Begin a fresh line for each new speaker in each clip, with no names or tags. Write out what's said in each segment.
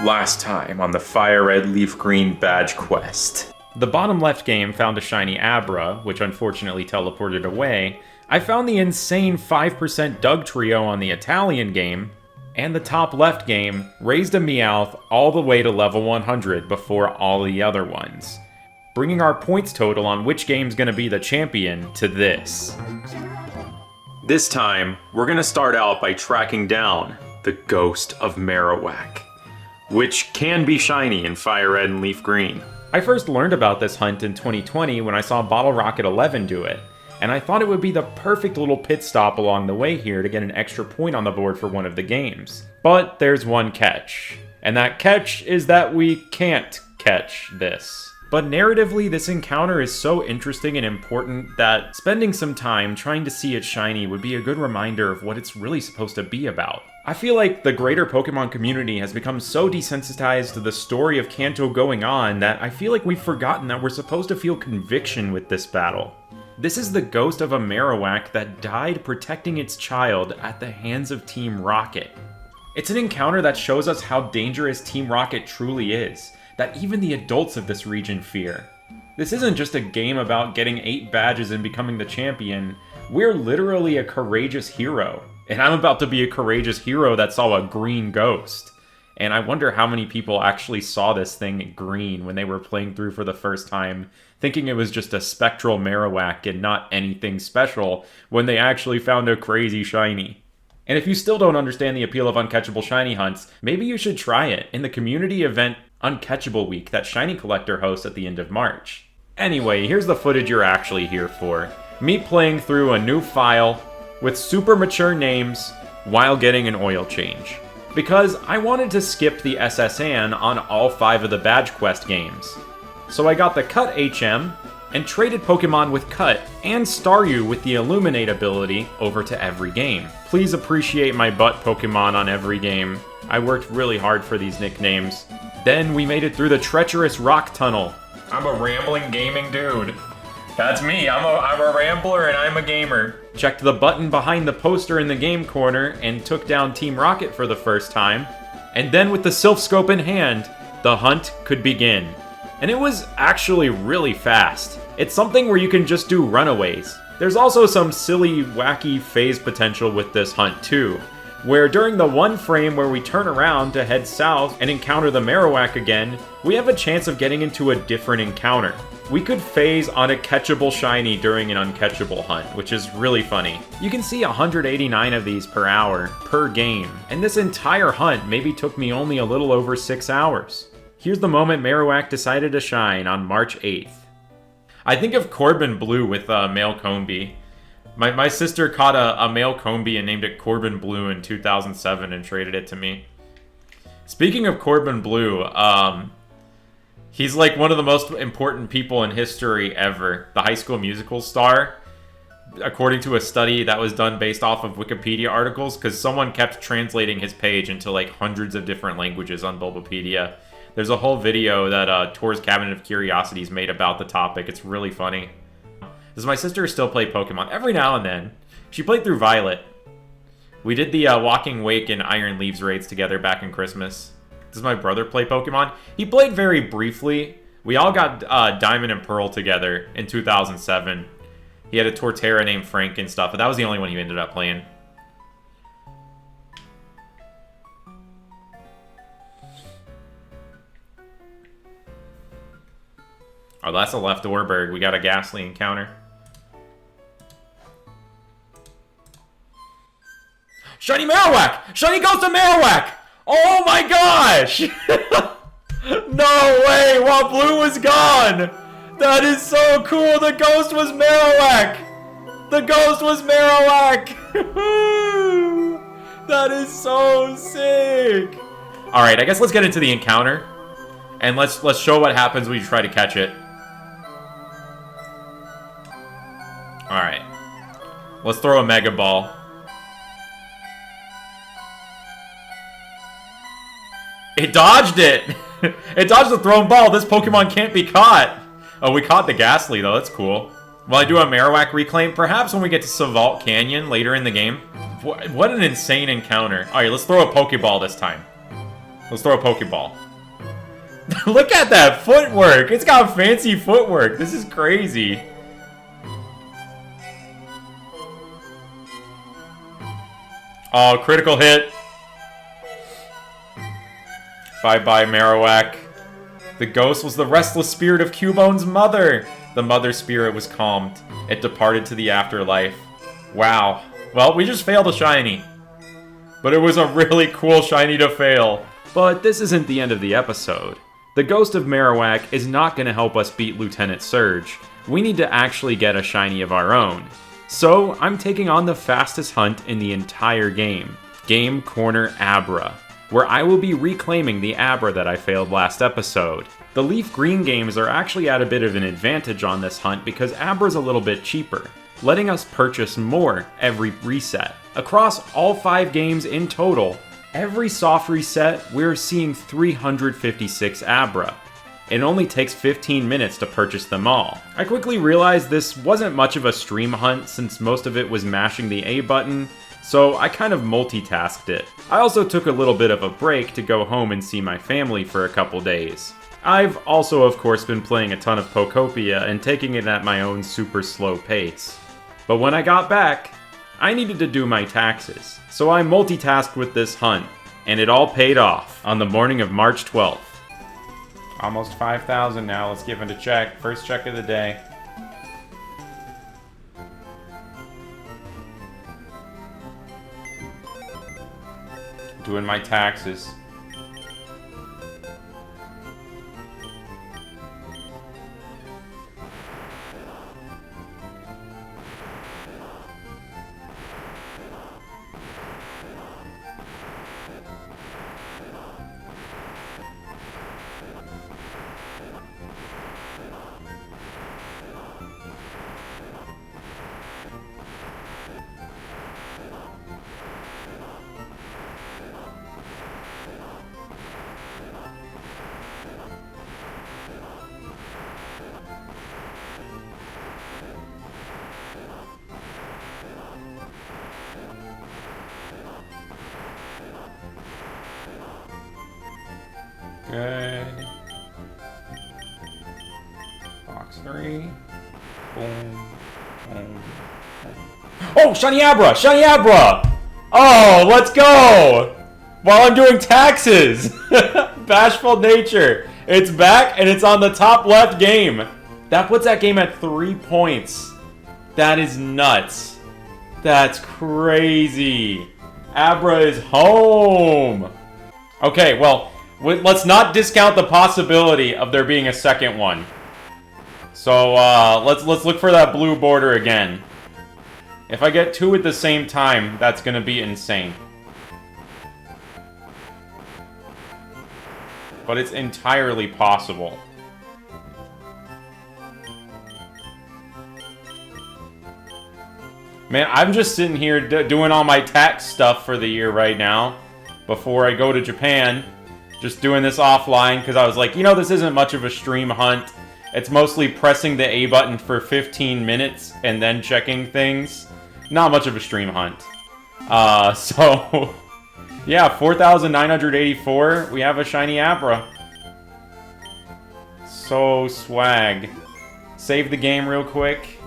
Last time on the FireRed LeafGreen badge quest.
The bottom left game found a shiny Abra, which unfortunately teleported away. I found the insane 5% Doug trio on the Italian game, and the top left game raised a Meowth all the way to level 100 before all the other ones, bringing our points total on which game's gonna be the champion to this.
This time, we're gonna start out by tracking down the ghost of Marowak, which can be shiny in FireRed and LeafGreen.
I first learned about this hunt in 2020 when I saw Bottle Rocket 11 do it, and I thought it would be the perfect little pit stop along the way here to get an extra point on the board for one of the games. But there's one catch, and that catch is that we can't catch this. But narratively, this encounter is so interesting and important that spending some time trying to see it shiny would be a good reminder of what it's really supposed to be about. I feel like the greater Pokemon community has become so desensitized to the story of Kanto going on that I feel like we've forgotten that we're supposed to feel conviction with this battle. This is the ghost of a Marowak that died protecting its child at the hands of Team Rocket. It's an encounter that shows us how dangerous Team Rocket truly is, that even the adults of this region fear. This isn't just a game about getting 8 badges and becoming the champion. We're literally a courageous hero. And I'm about to be a courageous hero that saw a green ghost. And I wonder how many people actually saw this thing green when they were playing through for the first time, thinking it was just a spectral Marowak and not anything special, when they actually found a crazy shiny. And if you still don't understand the appeal of Uncatchable shiny hunts, maybe you should try it in the community event Uncatchable Week that Shiny Collector hosts at the end of March. Anyway, here's the footage you're actually here for. Me playing through a new file with super mature names while getting an oil change. Because I wanted to skip the SSN on all 5 of the Badge Quest games. So I got the Cut HM and traded Pokemon with Cut and Staryu with the Illuminate ability over to every game. Please appreciate my butt Pokemon on every game. I worked really hard for these nicknames. Then we made it through the treacherous rock tunnel. I'm a rambling gaming dude. That's me, I'm a rambler and I'm a gamer. Checked the button behind the poster in the game corner and took down Team Rocket for the first time. And then with the Sylph Scope in hand, the hunt could begin. And it was actually really fast. It's something where you can just do runaways. There's also some silly, wacky phase potential with this hunt too, where during the one frame where we turn around to head south and encounter the Marowak again, we have a chance of getting into a different encounter. We could phase on a catchable shiny during an uncatchable hunt, which is really funny. You can see 189 of these per hour, per game, and this entire hunt maybe took me only a little over 6 hours. Here's the moment Marowak decided to shine on March 8th. I think of Corbin Blue with male Combee. My sister caught a male Combee and named it Corbin Blue in 2007 and traded it to me. Speaking of Corbin Blue, he's like one of the most important people in history ever. The High School Musical star, according to a study that was done based off of Wikipedia articles, because someone kept translating his page into like hundreds of different languages on Bulbapedia. There's a whole video that Tor's Cabinet of Curiosities made about the topic. It's really funny. Does my sister still play Pokemon? Every now and then. She played through Violet. We did the Walking Wake and Iron Leaves raids together back in Christmas. Does my brother play Pokemon? He played very briefly. We all got Diamond and Pearl together in 2007. He had a Torterra named Frank and stuff, but that was the only one he ended up playing. Oh, that's a left Orberg. We got a Ghastly encounter. Shiny Marowak! Shiny Ghost of Marowak! Oh my gosh! No way! While Blue was gone! That is so cool! The Ghost was Marowak! The Ghost was Marowak! That is so sick! Alright, I guess let's get into the encounter. And let's show what happens when you try to catch it. Alright. Let's throw a Mega Ball. It dodged it! It dodged the thrown ball! This Pokemon can't be caught! Oh, we caught the Ghastly though, that's cool. Will I do a Marowak reclaim? Perhaps when we get to Savalt Canyon later in the game. What an insane encounter. Alright, let's throw a Pokeball this time. Let's throw a Pokeball. Look at that footwork! It's got fancy footwork. This is crazy. Oh, critical hit. Bye-bye, Marowak. The ghost was the restless spirit of Cubone's mother. The mother spirit was calmed. It departed to the afterlife. Wow. Well, we just failed a shiny. But it was a really cool shiny to fail.
But this isn't the end of the episode. The ghost of Marowak is not going to help us beat Lieutenant Surge. We need to actually get a shiny of our own. So, I'm taking on the fastest hunt in the entire game. Game Corner Abra, where I will be reclaiming the Abra that I failed last episode. The LeafGreen games are actually at a bit of an advantage on this hunt because Abra's a little bit cheaper, letting us purchase more every reset. Across all 5 games in total, every soft reset, we're seeing 356 Abra. It only takes 15 minutes to purchase them all. I quickly realized this wasn't much of a stream hunt since most of it was mashing the A button, so I kind of multitasked it. I also took a little bit of a break to go home and see my family for a couple days. I've also of course been playing a ton of Pokopia and taking it at my own super slow pace. But when I got back, I needed to do my taxes, so I multitasked with this hunt, and it all paid off on the morning of March 12th.
Almost 5,000 now. Let's give it a check. First check of the day. Doing my taxes. Good. Box 3. Boom. Boom. Oh, Shiny Abra! Shiny Abra! Oh, let's go! While I'm doing taxes! Bashful nature. It's back and it's on the top left game. That puts that game at 3 points. That is nuts. That's crazy. Abra is home. Okay, well, let's not discount the possibility of there being a second one. So, let's look for that blue border again. If I get 2 at the same time, that's gonna be insane. But it's entirely possible. Man, I'm just sitting here doing all my tax stuff for the year right now. Before I go to Japan. Just doing this offline because I was like, you know, this isn't much of a stream hunt. It's mostly pressing the A button for 15 minutes and then checking things. Not much of a stream hunt. So, yeah, 4,984. We have a shiny Abra. So swag. Save the game real quick.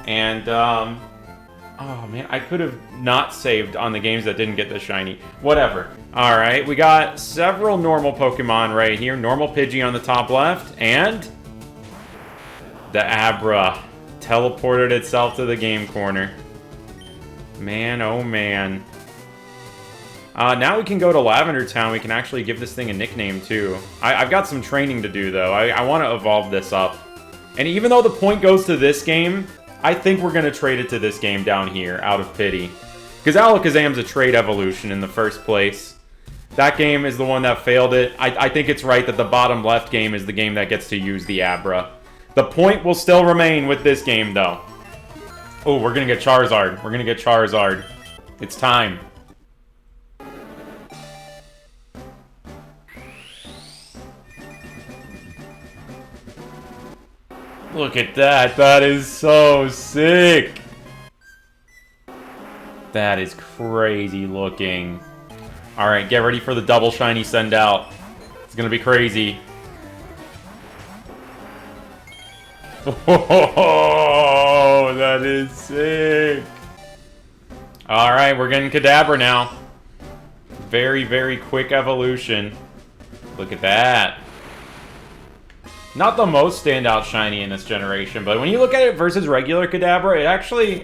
And, oh man, I could have not saved on the games that didn't get the shiny. Whatever. Alright, we got several normal Pokemon right here. Normal Pidgey on the top left, and the Abra teleported itself to the game corner. Man, oh man. Now we can go to Lavender Town. We can actually give this thing a nickname, too. I've got some training to do, though. I want to evolve this up. And even though the point goes to this game, I think we're going to trade it to this game down here, out of pity. Because Alakazam's a trade evolution in the first place. That game is the one that failed it. I think it's right that the bottom left game is the game that gets to use the Abra. The point will still remain with this game, though. Oh, we're going to get Charizard. We're going to get Charizard. It's time. Look at that. That is so sick. That is crazy looking. Alright, get ready for the double shiny send out. It's gonna be crazy. Oh, that is sick. Alright, we're getting Kadabra now. Very, very quick evolution. Look at that. Not the most standout shiny in this generation, but when you look at it versus regular Kadabra,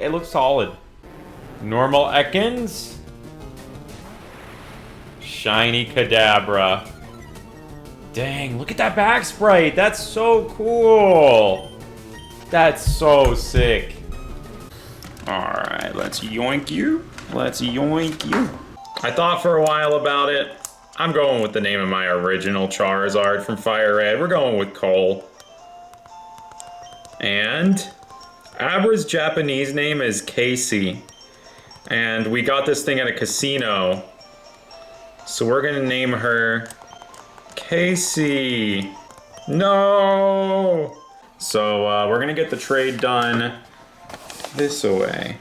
it looks solid. Normal Ekans. Shiny Kadabra. Dang, look at that back sprite. That's so cool. That's so sick. Alright, let's yoink you. Let's yoink you. I thought for a while about it. I'm going with the name of my original Charizard from FireRed. We're going with Cole. And Abra's Japanese name is Casey. And we got this thing at a casino. So we're gonna name her Casey. No! So we're gonna get the trade done this way.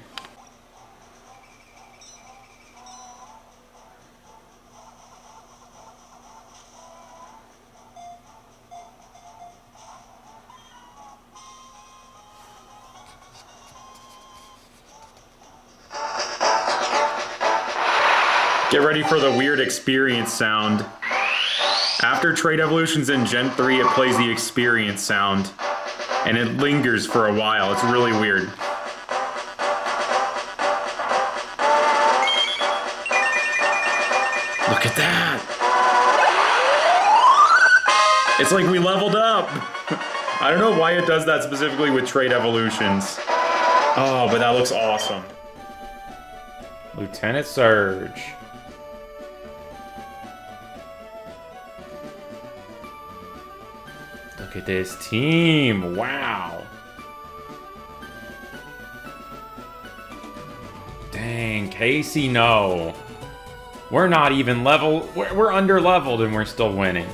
Get ready for the weird experience sound. After trade evolutions in Gen 3, it plays the experience sound. And it lingers for a while. It's really weird. Look at that! It's like we leveled up! I don't know why it does that specifically with trade evolutions. Oh, but that looks awesome. Lieutenant Surge. Look at this team. Wow. Dang, Casey, no. We're not even level. We're under leveled and we're still winning.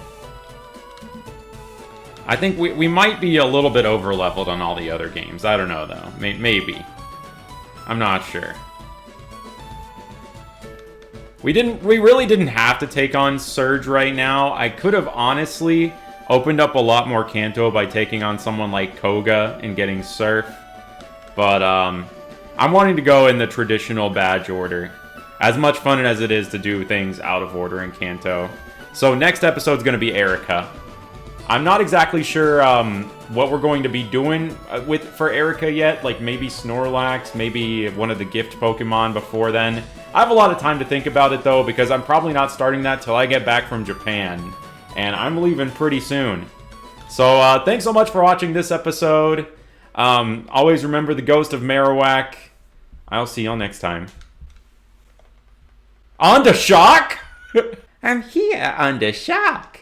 I think we might be a little bit over leveled on all the other games. I don't know though. Maybe. I'm not sure. We really didn't have to take on Surge right now. I could have honestly opened up a lot more Kanto by taking on someone like Koga and getting Surf. But I'm wanting to go in the traditional badge order. As much fun as it is to do things out of order in Kanto. So next episode's going to be Erica. I'm not exactly sure what we're going to be doing for Erica yet. Like maybe Snorlax, maybe one of the gift Pokemon before then. I have a lot of time to think about it though, because I'm probably not starting that till I get back from Japan. And I'm leaving pretty soon. So thanks so much for watching this episode. Always remember the ghost of Marowak. I'll see y'all next time. On the shock? I'm here on the shock.